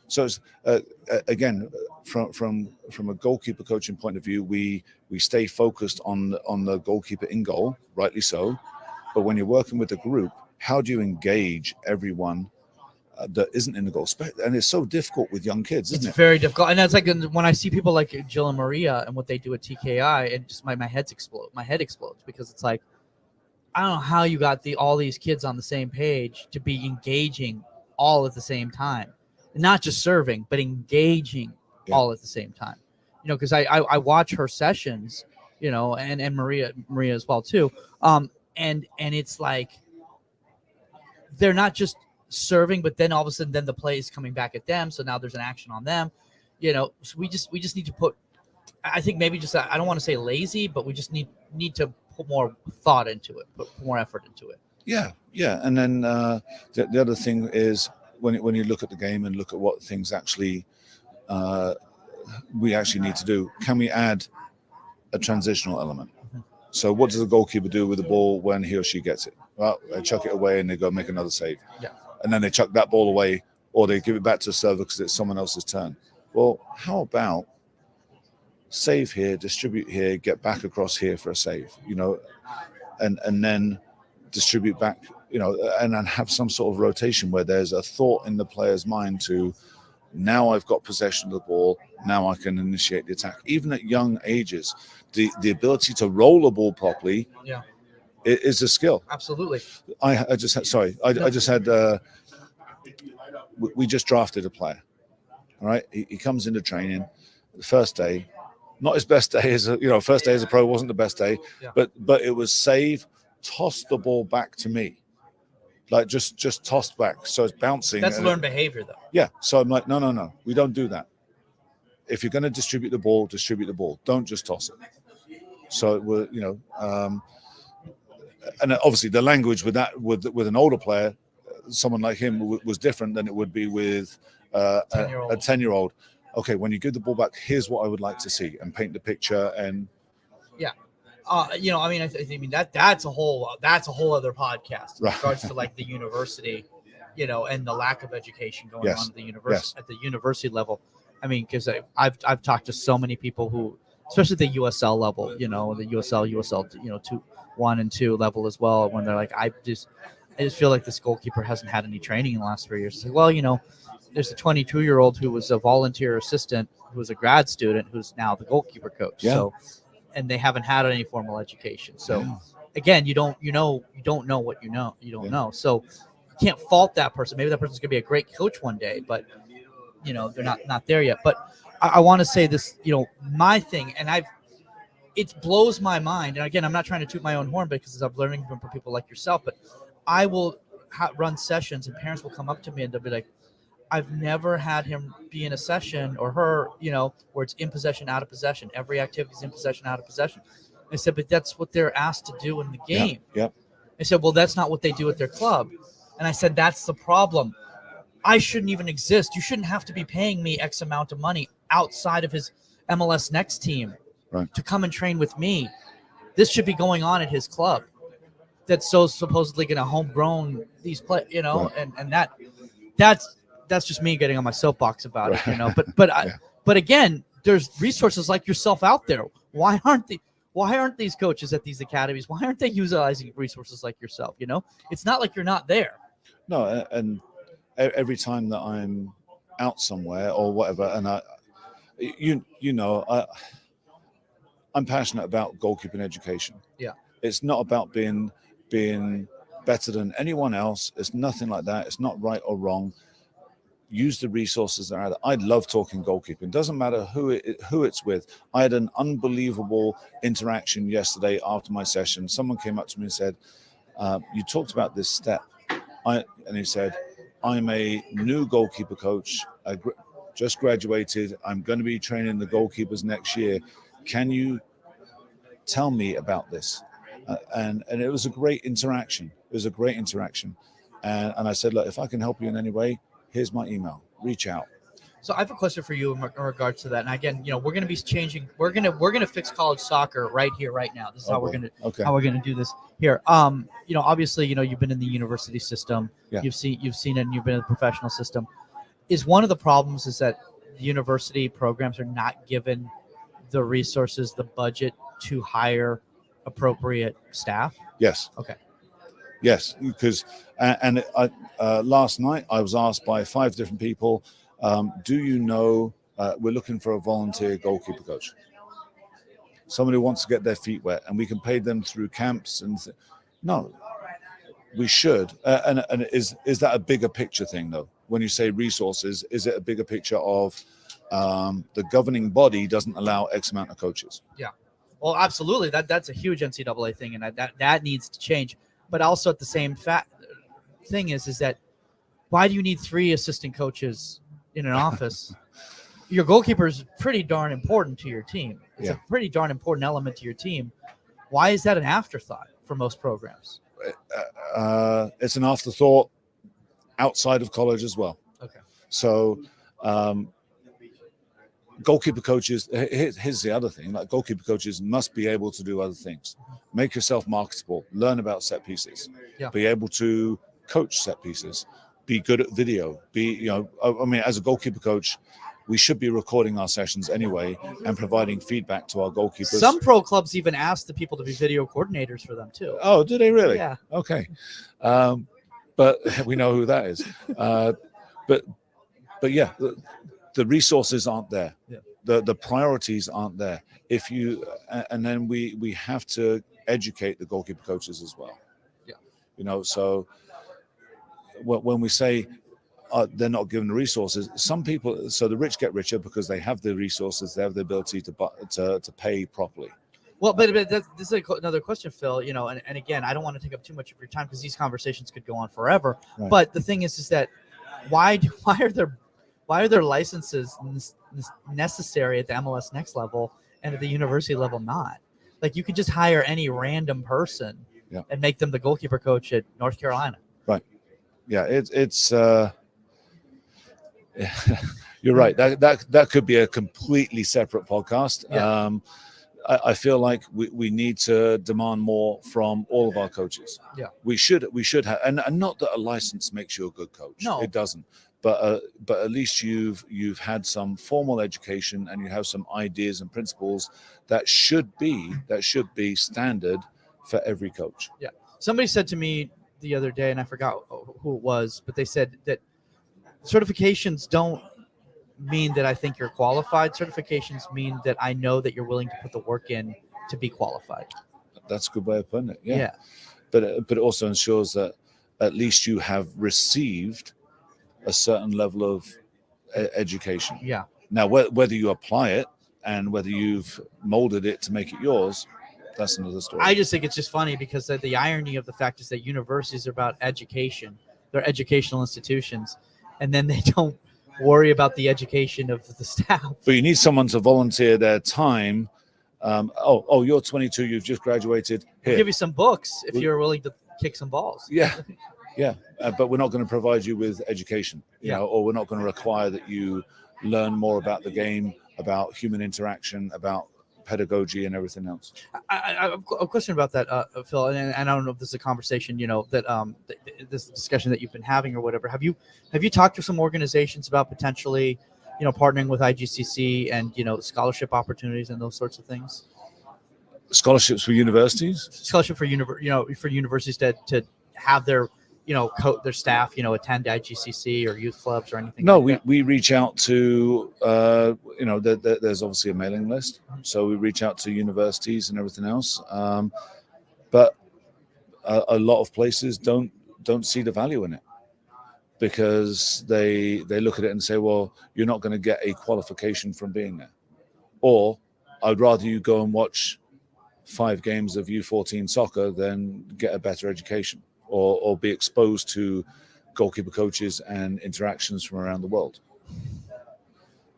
So it's, again, from a goalkeeper coaching point of view, we stay focused on the goalkeeper in goal, rightly so. But when you're working with a group, how do you engage everyone that isn't in the goal? And it's so difficult with young kids, isn't it? It's very difficult. And that's like when I see people like Jill and Maria and what they do at TKI, and just my head explodes, because it's like, I don't know how you got all these kids on the same page to be engaging all at the same time, not just serving, but engaging all at the same time. Because I watch her sessions, and Maria as well too. And it's like, they're not just serving, but then all of a sudden, then the play is coming back at them. So now there's an action on them. So we just need to put, I think maybe just, I don't want to say lazy, but we just need to put more thought into it, put more effort into it. Yeah. And then the other thing is, when you look at the game and look at what things actually we actually need to do, can we add a transitional element? Mm-hmm. So what does the goalkeeper do with the ball when he or she gets it? Well, they chuck it away and they go make another save. Yeah. And then they chuck that ball away, or they give it back to the server because it's someone else's turn. Well, how about save here, distribute here, get back across here for a save, and then distribute back, and then have some sort of rotation where there's a thought in the player's mind to, now I've got possession of the ball, now I can initiate the attack. Even at young ages, the ability to roll a ball properly is a skill. Absolutely. I just had we just drafted a player. All right, he comes into training the first day. Not his best day as first day as a pro wasn't the best day, but it was save, toss the ball back to me, like just tossed back, so it's bouncing. That's learned behavior, though. Yeah, so I'm like, no, we don't do that. If you're going to distribute the ball, don't just toss it. So it was, and obviously the language with an older player, someone like him, was different than it would be with a 10-year-old. Okay, when you give the ball back, here's what I would like to see, and paint the picture. And I mean, that's a whole other podcast in regards to like the university, and the lack of education going on at the university at the university level. I mean, because I've talked to so many people who, especially the USL level, the USL 2, 1 and 2 level as well, when they're like, I just feel like this goalkeeper hasn't had any training in the last 3 years. It's like, well, there's a 22-year-old who was a volunteer assistant, who was a grad student, who's now the goalkeeper coach. Yeah. So, and they haven't had any formal education. So, again, you don't know what you don't know. So, you can't fault that person. Maybe that person's gonna be a great coach one day, but they're not there yet. But I want to say this, my thing, and it blows my mind. And again, I'm not trying to toot my own horn, because I'm learning from people like yourself, but I will run sessions, and parents will come up to me and they'll be like, I've never had him be in a session or her, where it's in possession, out of possession. Every activity is in possession, out of possession. I said, but that's what they're asked to do in the game. Yep. I said, well, that's not what they do at their club. And I said, that's the problem. I shouldn't even exist. You shouldn't have to be paying me X amount of money outside of his MLS Next team to come and train with me. This should be going on at his club. That's so supposedly going to homegrown these play, and that's just me getting on my soapbox about it, But again, there's resources like yourself out there. Why aren't these coaches at these academies? Why aren't they utilizing resources like yourself? It's not like you're not there. No, and every time that I'm out somewhere or whatever, and I'm passionate about goalkeeping education. Yeah, it's not about being better than anyone else. It's nothing like that. It's not right or wrong. Use the resources that are there. I love talking goalkeeping. Doesn't matter who it's with. I had an unbelievable interaction yesterday after my session. Someone came up to me and said, "You talked about this step," and he said, "I'm a new goalkeeper coach. I just graduated. I'm going to be training the goalkeepers next year. Can you tell me about this?" And it was a great interaction. And I said, "Look, if I can help you in any way, here's my email. Reach out." So I have a question for you in regards to that. And again, we're going to be changing. We're going to fix college soccer right here, right now. This is how we're going to do this here. Obviously, you've been in the university system. Yeah. You've seen it, and you've been in the professional system. Is one of the problems is that the university programs are not given the resources, the budget to hire appropriate staff? Yes. Okay. Yes, because last night I was asked by 5 different people, do you know, we're looking for a volunteer goalkeeper coach, somebody who wants to get their feet wet, and we can pay them through camps. And no, we should. And is that a bigger picture thing though? When you say resources, is it a bigger picture of the governing body doesn't allow X amount of coaches? Yeah, well, absolutely. That's a huge NCAA thing, and that needs to change. But also at the same thing is that why do you need 3 assistant coaches in an office? Your goalkeeper is pretty darn important to your team. It's a pretty darn important element to your team. Why is that an afterthought for most programs? It's an afterthought outside of college as well. Okay. So goalkeeper coaches, here's the other thing, like goalkeeper coaches must be able to do other things. Make yourself marketable, learn about set pieces, be able to coach set pieces, be good at video, as a goalkeeper coach, we should be recording our sessions anyway and providing feedback to our goalkeepers. Some pro clubs even ask the people to be video coordinators for them too. Oh, do they really? Yeah. Okay. But we know who that is. But yeah, the resources aren't there. Yeah. The priorities aren't there. And then we have to educate the goalkeeper coaches as well. Yeah. So when we say they're not given the resources, some people, so the rich get richer because they have the resources, they have the ability to pay properly. Well, but this is another question, Phil. And again, I don't want to take up too much of your time because these conversations could go on forever. Right. But the thing is that why are there licenses necessary at the MLS Next level and at the university level not? Like you could just hire any random person and make them the goalkeeper coach at North Carolina. Right. Yeah, it's you're right. That could be a completely separate podcast. Yeah. I feel like we need to demand more from all of our coaches. Yeah. We should have, and not that a license makes you a good coach. No, it doesn't. But at least you've had some formal education and you have some ideas and principles that should be standard for every coach. Yeah. Somebody said to me the other day, and I forgot who it was, but they said that certifications don't mean that I think you're qualified. Certifications mean that I know that you're willing to put the work in to be qualified. That's a good way of putting it. Yeah. Yeah. But it also ensures that at least you have received a certain level of education. Yeah. Now, whether you apply it and whether you've molded it to make it yours, that's another story. I just think it's just funny because the irony of the fact is that universities are about education. They're educational institutions, and then they don't worry about the education of the staff. But you need someone to volunteer their time. You're 22, you've just graduated. We'll Here, give you some books if you're willing to kick some balls. yeah, yeah. But we're not going to provide you with education, or we're not going to require that you learn more about the game, about human interaction, about pedagogy and everything else. I have a question about that, Phil, and I don't know if this is a conversation, this discussion that you've been having or whatever. Have you talked to some organizations about potentially, partnering with IGCC and, scholarship opportunities and those sorts of things? Scholarships for universities? Scholarship for for universities to have their their staff, attend IGCC or youth clubs or anything? No, like we reach out to, there's obviously a mailing list. So we reach out to universities and everything else. But a lot of places don't see the value in it because they look at it and say, well, you're not going to get a qualification from being there. Or I'd rather you go and watch 5 games of U14 soccer than get a better education. Or be exposed to goalkeeper coaches and interactions from around the world.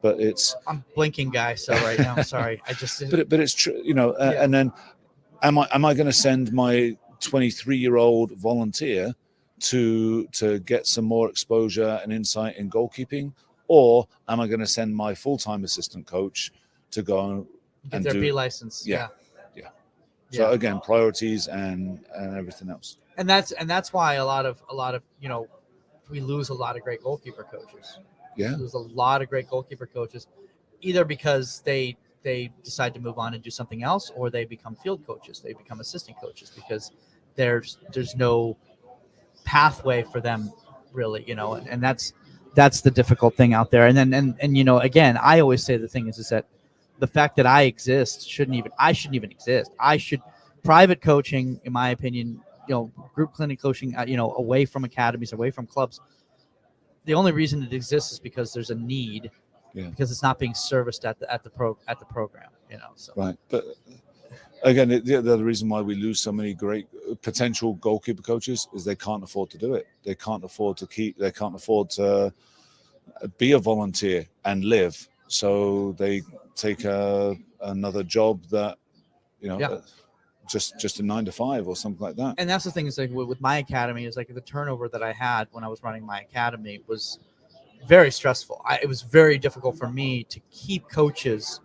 But I'm blinking, guy. So right now, sorry, I just. But it's true, And then, am I going to send my 23-year-old volunteer to get some more exposure and insight in goalkeeping, or am I going to send my full-time assistant coach to go get their B license? Yeah. So again, priorities and everything else. And that's why a lot of we lose a lot of great goalkeeper coaches. Yeah, we lose a lot of great goalkeeper coaches, either because they decide to move on and do something else, or they become field coaches, they become assistant coaches because there's no pathway for them really, and that's the difficult thing out there. And then again, I always say the thing is that the fact that I exist shouldn't even exist. Private coaching, in my opinion, group clinic coaching, away from academies, away from clubs. The only reason it exists is because there's a need, because it's not being serviced at the program, So. Right, but again, the other reason why we lose so many great potential goalkeeper coaches is they can't afford to do it. They can't afford to be a volunteer and live. So they take another job that, just a 9 to 5 or something like that. And that's the thing is like with my academy is like the turnover that I had when I was running my academy was very stressful. It was very difficult for me to keep coaches,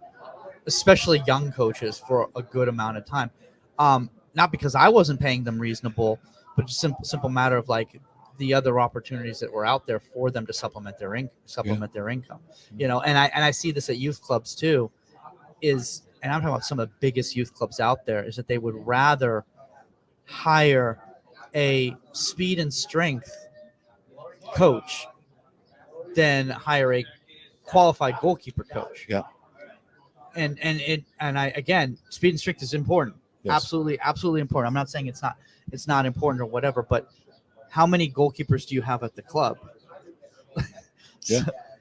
especially young coaches, for a good amount of time. Not because I wasn't paying them reasonable, but just simple matter of like the other opportunities that were out there for them to supplement their income. And I see this at youth clubs too, and I'm talking about some of the biggest youth clubs out there, is that they would rather hire a speed and strength coach than hire a qualified goalkeeper coach. Yeah. And again, speed and strength is important. Yes. Absolutely important. I'm not saying it's not important or whatever, but how many goalkeepers do you have at the club?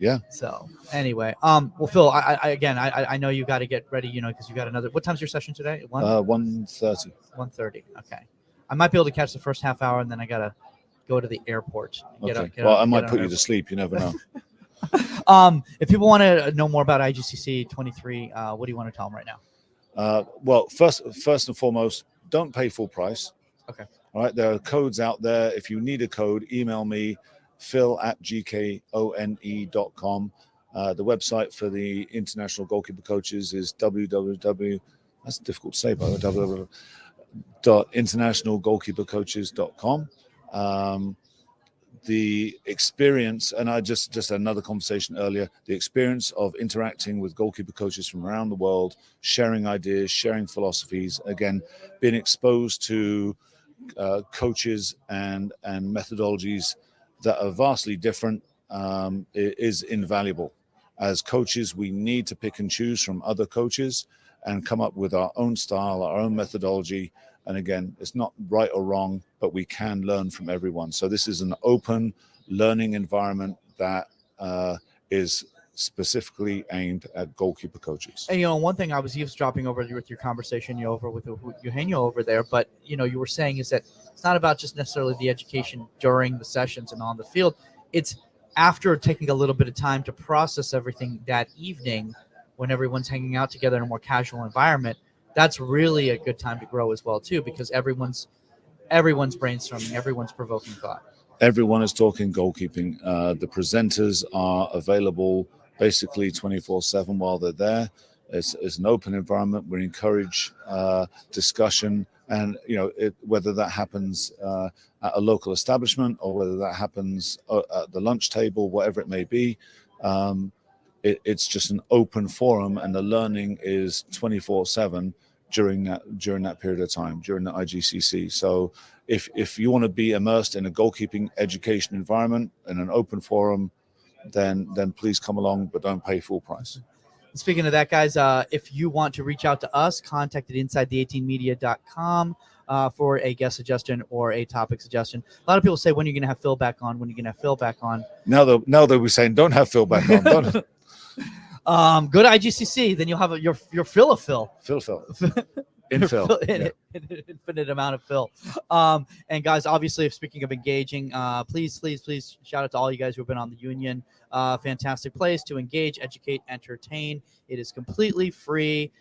Yeah. So anyway, well, Phil, I know you got to get ready, because you got another. What time's your session today? 1:30. 1:30. Okay. I might be able to catch the first half hour, and then I gotta go to the airport. I might put you to sleep. You never know. If people want to know more about IGCC 23, what do you want to tell them right now? Well, first and foremost, don't pay full price. Okay. All right. There are codes out there. If you need a code, email me, phil@gkone.com. The website for the International Goalkeeper Coaches is www. That's difficult to say, by the way. www.internationalgoalkeepercoaches.com. The experience, and I just had another conversation earlier, the experience of interacting with goalkeeper coaches from around the world, sharing ideas, sharing philosophies, again, being exposed to coaches and methodologies that are vastly different is invaluable. As coaches, we need to pick and choose from other coaches and come up with our own style, our own methodology. And again, it's not right or wrong, but we can learn from everyone. So this is an open learning environment that is specifically aimed at goalkeeper coaches. And one thing I was eavesdropping over with your conversation, over with Eugenio over there, but you were saying is that it's not about just necessarily the education during the sessions and on the field. It's after taking a little bit of time to process everything that evening, when everyone's hanging out together in a more casual environment. That's really a good time to grow as well too, because everyone's brainstorming, everyone's provoking thought. Everyone is talking goalkeeping. The presenters are available basically 24/7 while they're there. It's an open environment. We encourage discussion, and whether that happens at a local establishment or whether that happens at the lunch table, whatever it may be, it's just an open forum, and the learning is 24/7 during that period of time, during the IGCC. So if you want to be immersed in a goalkeeping education environment in an open forum, then please come along, but don't pay full price. Speaking of that, guys, if you want to reach out to us, contact at inside18media.com for a guest suggestion or a topic suggestion. A lot of people say, when are you going to have Phil back on? When are you going to have Phil back on? Now that we're saying don't have Phil back on, don't. Go to IGCC, then you'll have your fill of Phil. Phil. Infinite amount of Phil. And guys, obviously, if speaking of engaging, please shout out to all you guys who have been on the Union. Fantastic place to engage, educate, entertain. It is completely free.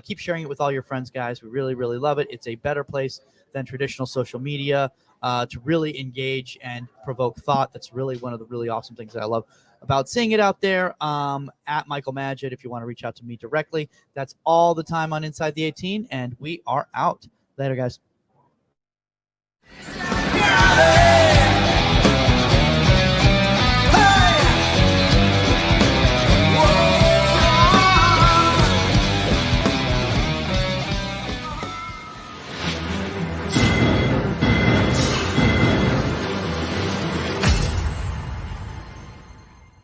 Keep sharing it with all your friends, guys. We really, really love it. It's a better place than traditional social media to really engage and provoke thought. That's really one of the really awesome things that I love about seeing it out there. At Michael Magid, if you want to reach out to me directly. That's all the time on Inside the 18, and we are out. Later, guys.